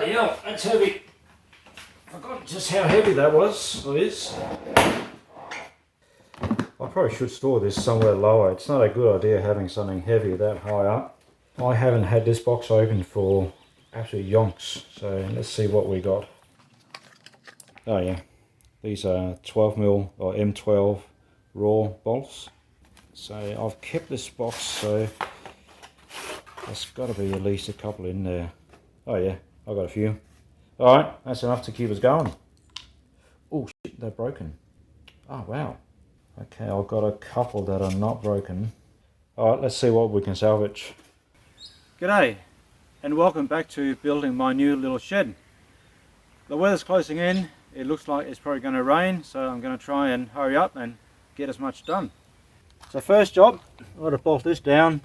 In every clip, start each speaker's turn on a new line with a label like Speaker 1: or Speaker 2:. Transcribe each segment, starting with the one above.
Speaker 1: Bloody hell, that's heavy. I forgot just how heavy that was, or is. I probably should store this somewhere lower. It's not a good idea having something heavy that high up. I haven't had this box open for absolute yonks, so let's see what we got. Oh yeah, these are 12mm or M12 raw bolts. So I've kept this box, so there's got to be at least a couple in there. Oh yeah, I've got a few. Alright, that's enough to keep us going. Oh shit, they're broken. Oh wow. Okay, I've got a couple that are not broken. Alright, let's see what we can salvage. G'day, and welcome back to building my new little shed. The weather's closing in. It looks like it's probably going to rain, so I'm going to try and hurry up and get as much done. So first job, I've got to bolt this down.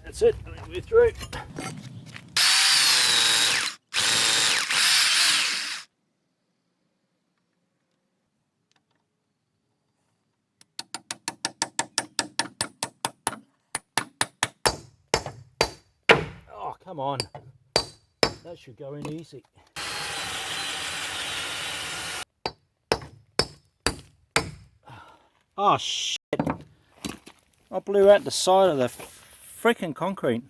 Speaker 1: That's it, we're through. Oh, come on. That should go in easy. Oh shit! I blew out the side of the freaking concrete.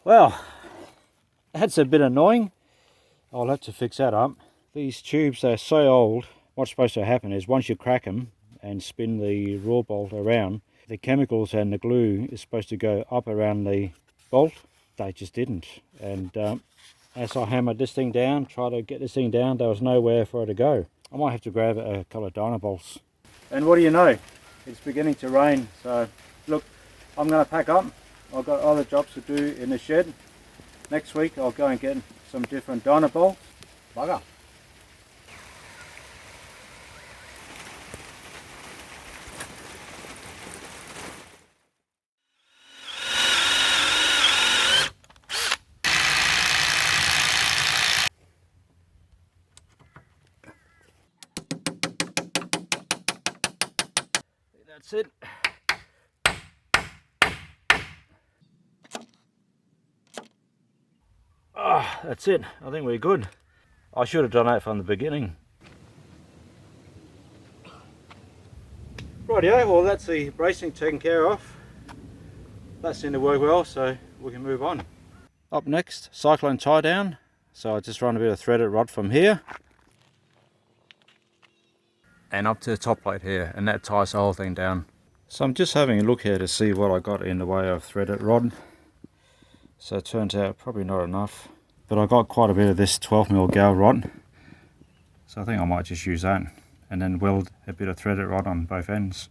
Speaker 1: Well, that's a bit annoying. I'll have to fix that up. These tubes are so old. What's supposed to happen is once you crack them and spin the raw bolt around, the chemicals and the glue is supposed to go up around the bolt. They just didn't. And as I hammered this thing down, try to get this thing down, there was nowhere for it to go. I might have to grab a couple of Dynabolts. And what do you know? It's beginning to rain. So look, I'm going to pack up. I've got other jobs to do in the shed. Next week I'll go and get some different Dynabolts. Bugger. That's it. Ah, that's it. I think we're good. I should have done that from the beginning. Rightio, well that's the bracing taken care of. That seemed to work well, so we can move on. Up next, Cyclone tie down. So I just run a bit of threaded rod from here and up to the top plate here, and that ties the whole thing down. So I'm just having a look here to see what I got in the way of threaded rod. So it turns out probably not enough, but I got quite a bit of this 12mm gal rod, so I think I might just use that and then weld a bit of threaded rod on both ends.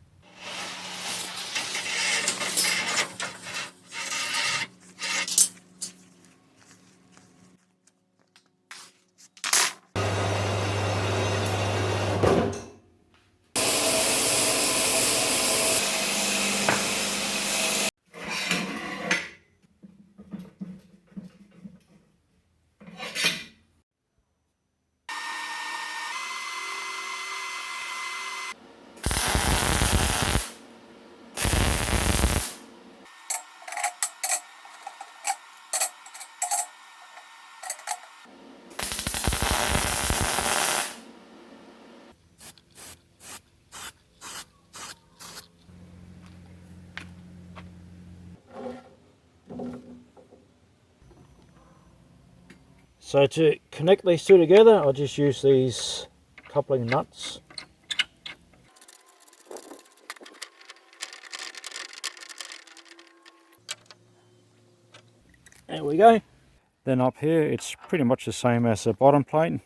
Speaker 1: So to connect these two together, I'll just use these coupling nuts. There we go. Then up here, it's pretty much the same as the bottom plate.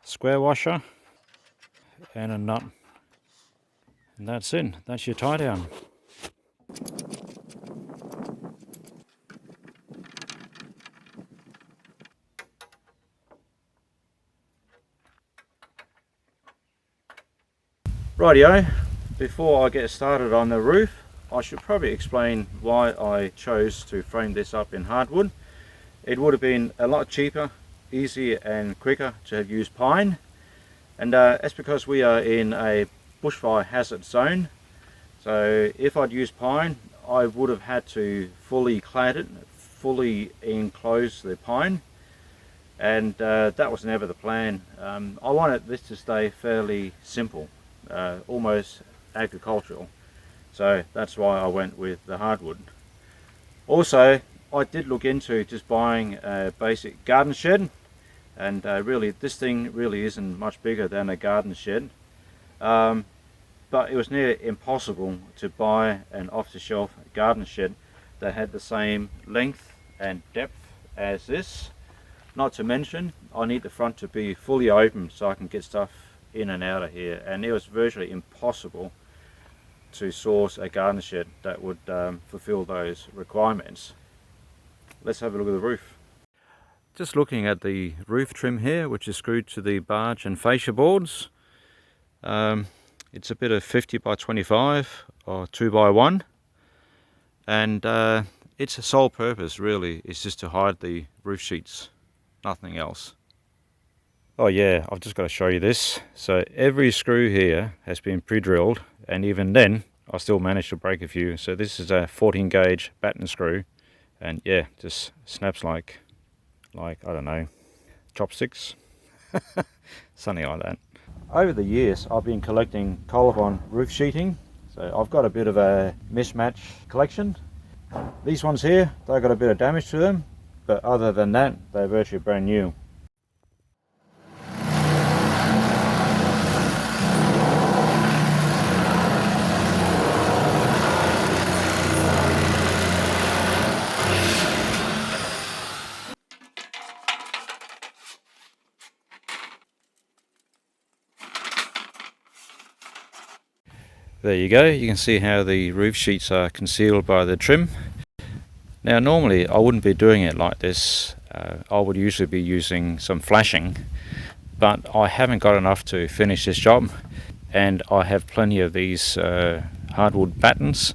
Speaker 1: Square washer and a nut. And that's it. That's your tie down. Rightio, before I get started on the roof, I should probably explain why I chose to frame this up in hardwood. It would have been a lot cheaper, easier and quicker to have used pine, and that's because we are in a bushfire hazard zone. So if I'd used pine, I would have had to fully clad it, fully enclose the pine, and that was never the plan. I wanted this to stay fairly simple, almost agricultural, so that's why I went with the hardwood. Also, I did look into just buying a basic garden shed, and really this thing really isn't much bigger than a garden shed, but it was near impossible to buy an off-the-shelf garden shed that had the same length and depth as this. Not to mention, I need the front to be fully open so I can get stuff in and out of here, and it was virtually impossible to source a garden shed that would fulfill those requirements. Let's have a look at the roof. Just looking at the roof trim here, which is screwed to the barge and fascia boards. It's a bit of 50 by 25 or 2 by 1, and its sole purpose really is just to hide the roof sheets, nothing else. Oh yeah, I've just got to show you this. So every screw here has been pre-drilled, and even then I still managed to break a few. So this is a 14 gauge batten screw, and yeah, just snaps like I don't know, chopsticks, something like that. Over the years I've been collecting Collarbond roof sheeting, so I've got a bit of a mismatch collection. These ones here, they've got a bit of damage to them, but other than that they're virtually brand new. There you go, you can see how the roof sheets are concealed by the trim. Now normally I wouldn't be doing it like this. I would usually be using some flashing, but I haven't got enough to finish this job, and I have plenty of these hardwood battens,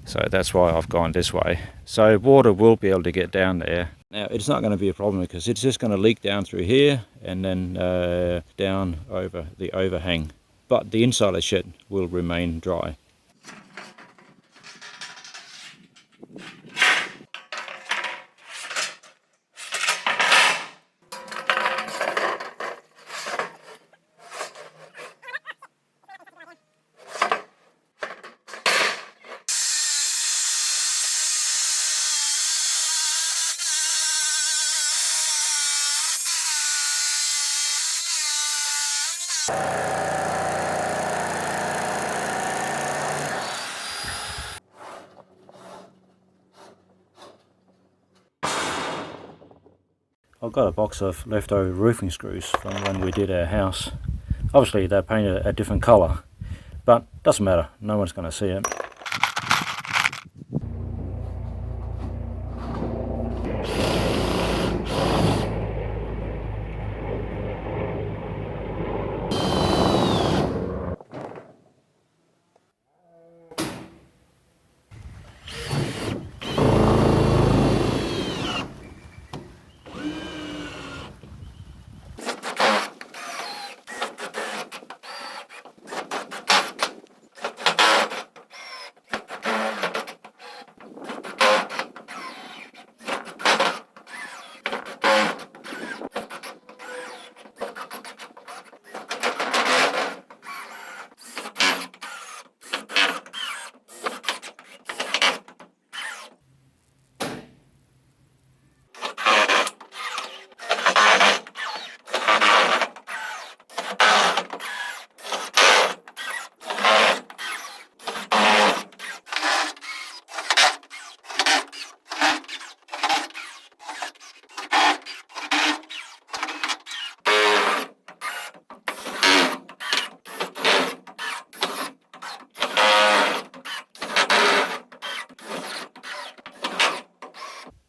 Speaker 1: so that's why I've gone this way. So water will be able to get down there. Now it's not going to be a problem because it's just going to leak down through here and then down over the overhang, but the inside of the shed will remain dry. I've got a box of leftover roofing screws from when we did our house. Obviously they're painted a different colour, but doesn't matter, no one's going to see it.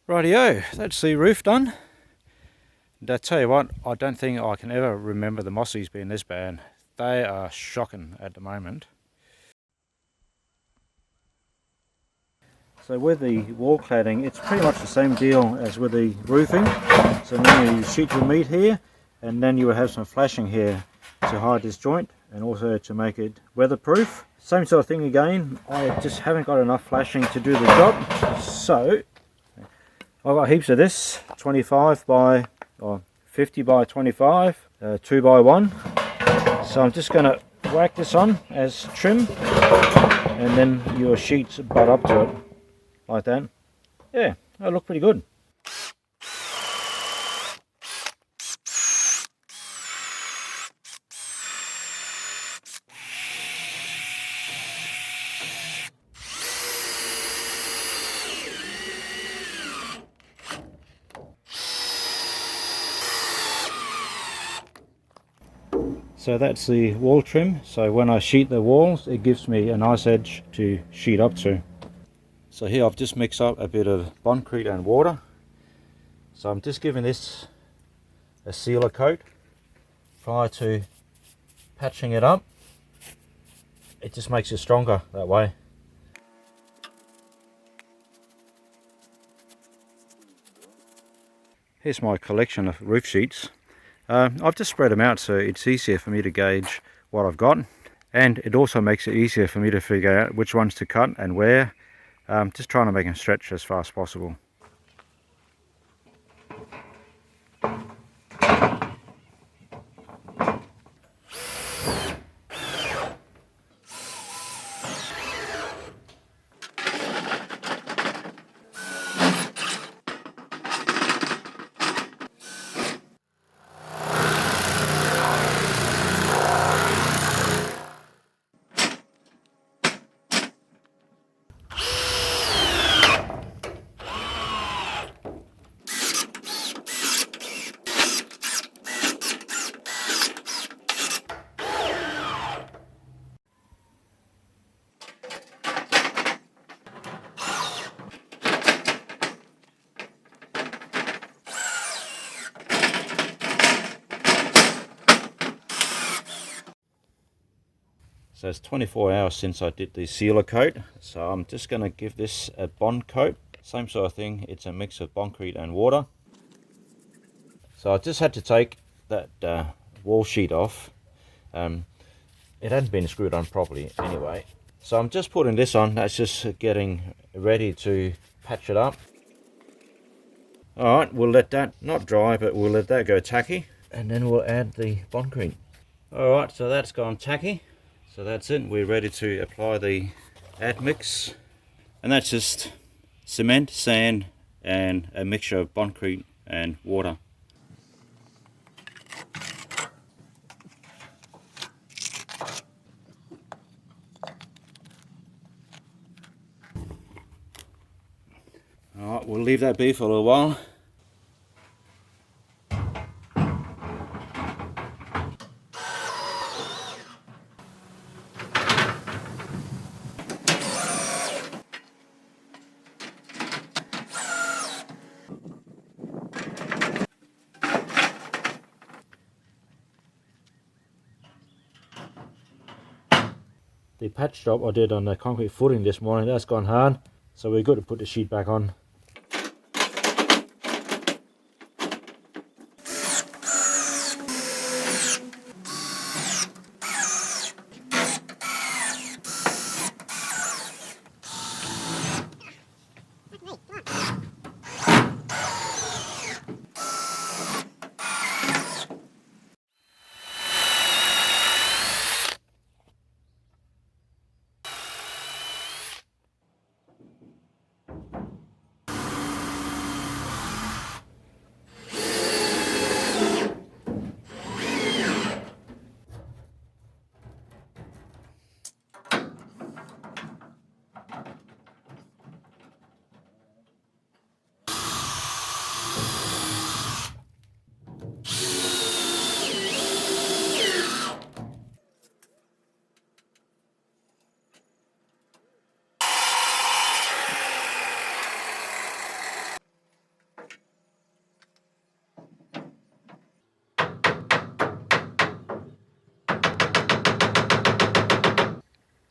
Speaker 1: Rightio, that's the roof done. And I tell you what, I don't think I can ever remember the mossies being this bad. They are shocking at the moment. So with the wall cladding, it's pretty much the same deal as with the roofing. So now you sheet your meat here, and then you will have some flashing here to hide this joint, and also to make it weatherproof. Same sort of thing again, I just haven't got enough flashing to do the job, so I've got heaps of this, 25 by, or 50 by 25, 2 by 1. So I'm just going to whack this on as trim, and then your sheets butt up to it, like that. Yeah, that'll look pretty good. So that's the wall trim, so when I sheet the walls it gives me a nice edge to sheet up to. So here I've just mixed up a bit of concrete and water, so I'm just giving this a sealer coat prior to patching it up. It just makes it stronger that way. Here's my collection of roof sheets. I've just spread them out so it's easier for me to gauge what I've got, and it also makes it easier for me to figure out which ones to cut and where. Just trying to make them stretch as far as possible. So it's 24 hours since I did the sealer coat, so I'm just going to give this a Bonc coat. Same sort of thing, it's a mix of concrete and water. So I just had to take that wall sheet off. It hadn't been screwed on properly anyway. So I'm just putting this on, that's just getting ready to patch it up. Alright, we'll let that not dry, but we'll let that go tacky, and then we'll add the concrete. Alright, so that's gone tacky. So that's it, we're ready to apply the admix, and that's just cement, sand and a mixture of concrete and water. Alright, we'll leave that be for a little while. The patch job I did on the concrete footing this morning, that's gone hard, so we're good to put the sheet back on.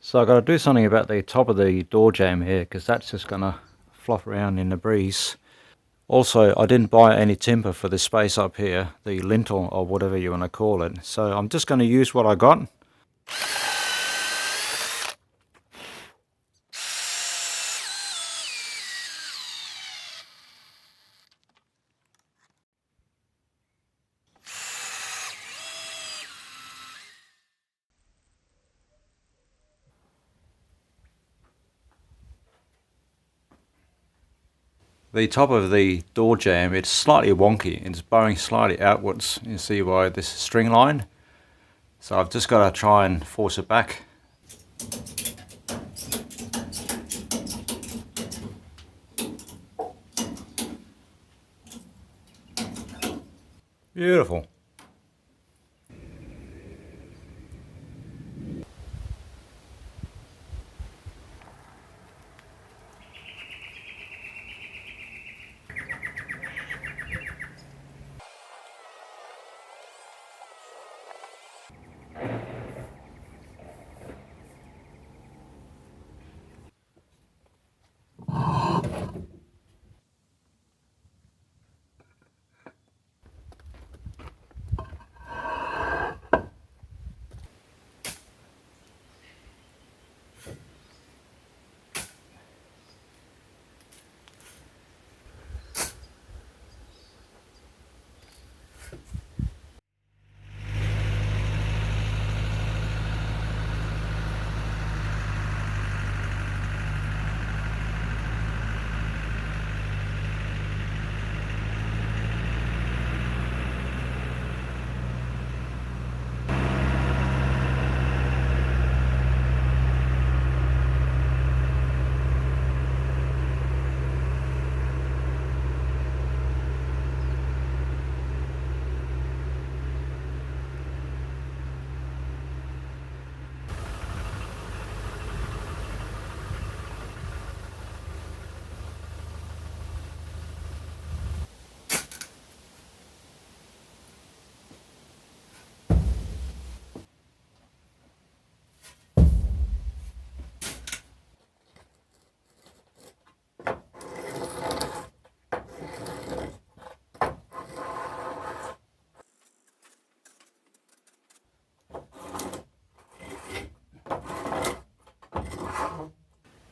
Speaker 1: So I've got to do something about the top of the door jamb here, because that's just going to flop around in the breeze. Also, I didn't buy any timber for the space up here, the lintel or whatever you want to call it. So I'm just going to use what I got. The top of the door jamb, it's slightly wonky. It's bowing slightly outwards. You see by this string line. So I've just got to try and force it back. Beautiful.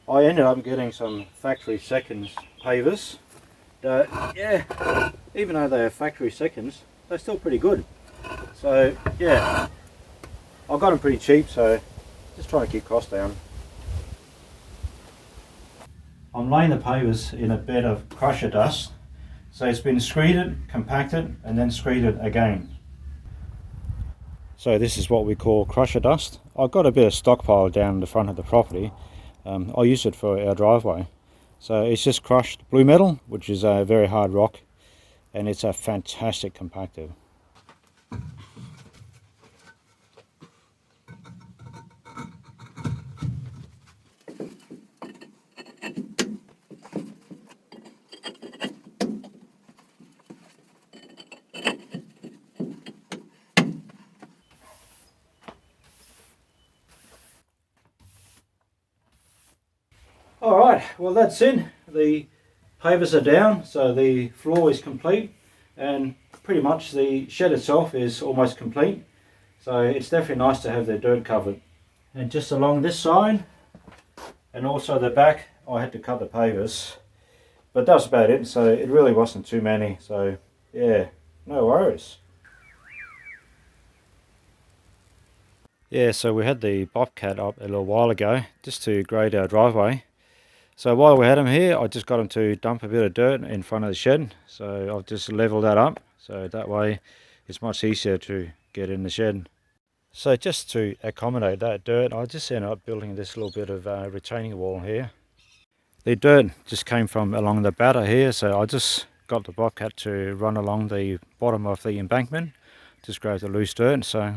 Speaker 1: I ended up getting some factory seconds pavers. Yeah, even though they're factory seconds, they're still pretty good. So yeah, I got them pretty cheap, so just trying to keep costs down. I'm laying the pavers in a bed of crusher dust. So it's been screeded, compacted, and then screeded again. So this is what we call crusher dust. I've got a bit of stockpile down the front of the property. I use it for our driveway. So it's just crushed blue metal, which is a very hard rock, and it's a fantastic compactor. Alright, well that's it. The pavers are down, so the floor is complete, and pretty much the shed itself is almost complete. So it's definitely nice to have the dirt covered. And just along this side, and also the back, I had to cut the pavers. But that's about it, so it really wasn't too many, so yeah, no worries. Yeah, so we had the Bobcat up a little while ago, just to grade our driveway. So while we had him here, I just got him to dump a bit of dirt in front of the shed. So I've just leveled that up, so that way it's much easier to get in the shed. So just to accommodate that dirt, I just ended up building this little bit of retaining wall here. The dirt just came from along the batter here, so I just got the Bobcat to run along the bottom of the embankment, just grab the loose dirt. So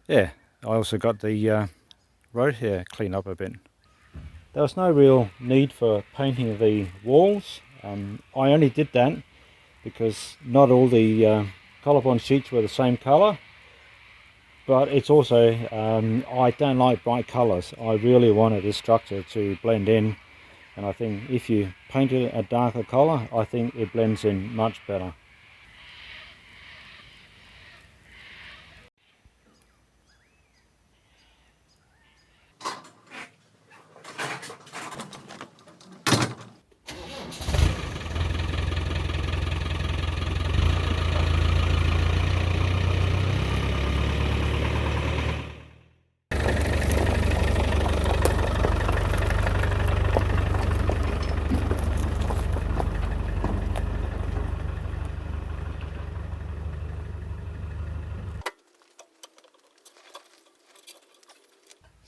Speaker 1: yeah, I also got the road here cleaned up a bit. There was no real need for painting the walls. I only did that because not all the colour-bond sheets were the same colour. But it's also, I don't like bright colours. I really wanted this structure to blend in. And I think if you paint it a darker colour, I think it blends in much better.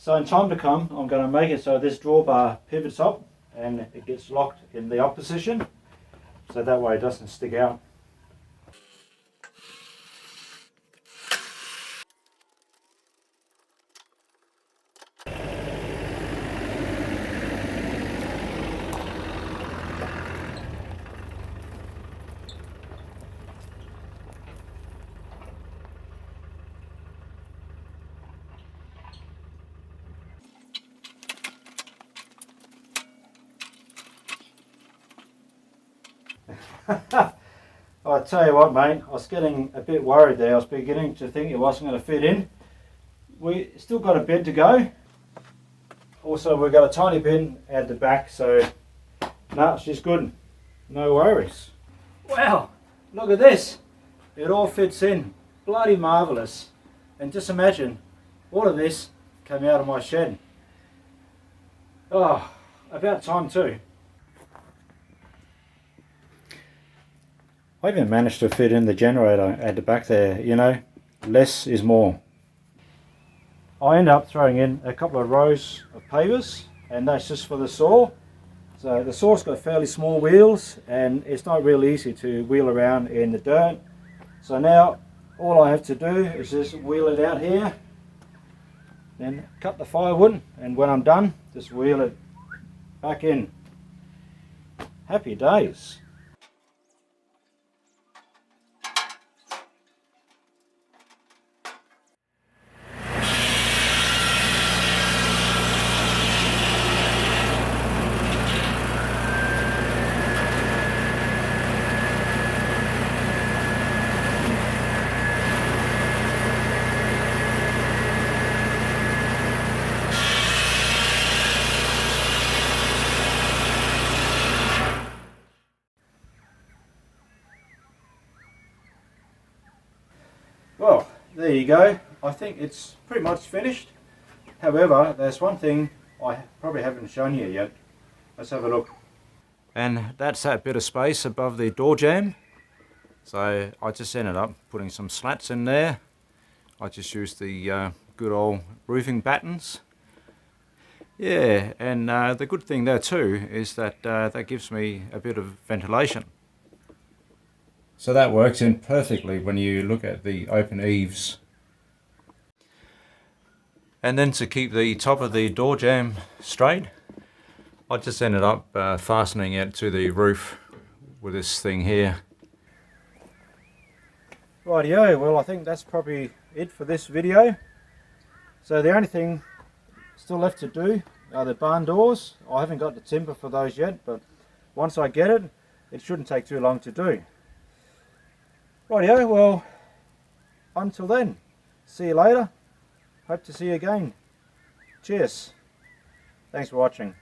Speaker 1: So in time to come, I'm going to make it so this drawbar pivots up and it gets locked in the up position, so that way it doesn't stick out. I tell you what, mate, I was getting a bit worried there. I was beginning to think it wasn't going to fit in. We still got a bed to go. Also, we've got a tiny bin at the back, so no, she's good. No worries. Wow, look at this. It all fits in. Bloody marvellous. And just imagine, all of this came out of my shed. Oh, about time too. I even managed to fit in the generator at the back there, you know, less is more. I end up throwing in a couple of rows of pavers, and that's just for the saw. So the saw's got fairly small wheels and it's not real easy to wheel around in the dirt. So now all I have to do is just wheel it out here, then cut the firewood, and when I'm done, just wheel it back in. Happy days. Well, there you go. I think it's pretty much finished. However, there's one thing I probably haven't shown you yet. Let's have a look. And that's that bit of space above the door jamb. So I just ended up putting some slats in there. I just used the good old roofing battens. Yeah, and the good thing there too is that that gives me a bit of ventilation. So that works in perfectly when you look at the open eaves. And then to keep the top of the door jamb straight, I just ended up fastening it to the roof with this thing here. Rightio, well I think that's probably it for this video. So the only thing still left to do are the barn doors. I haven't got the timber for those yet, but once I get it, it shouldn't take too long to do. Rightio, well, until then, see you later. Hope to see you again. Cheers. Thanks for watching.